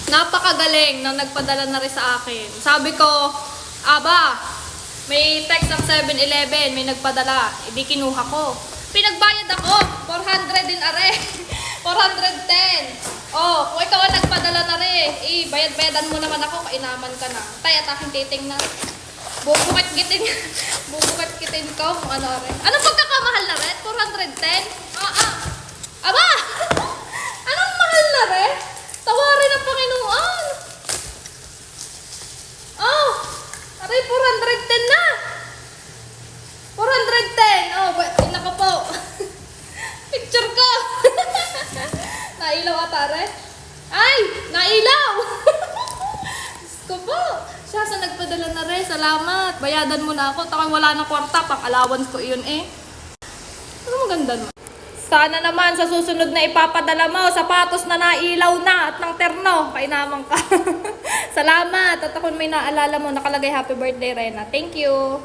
Napakagaling na nagpadala na rin sa akin. Sabi ko, aba, may text ng 7-Eleven, may nagpadala. Hindi kinuha ko. Pinagbayad ako. 400 din are. 410. Oh, kung ikaw ang nagpadala na rin, bayad-bayadan mo naman ako, kainaman ka na. Tay, at aking titing na. Bubukit-gitin. Bubukit-gitin ko kung ano rin. Anong pagkakamahal na rin? 410? Aba! Anong mahal na rin? Tawarin ng Panginoon. Oh, aray, 410 na. 410. Oh, nako po. Picture ko. Nailaw atare. Ay, nailaw. Diyos ko po. Siya sa nagpadala na rin. Salamat. Bayadan mo na ako. Takang wala na kwarta. Pang allowance ko iyon eh. Ano maganda no? Sana naman sa susunod na ipapadala mo, sapatos na nailaw na at ng terno. Kainamang ka. Salamat. At ako may naalala mo, nakalagay happy birthday, Rena. Thank you.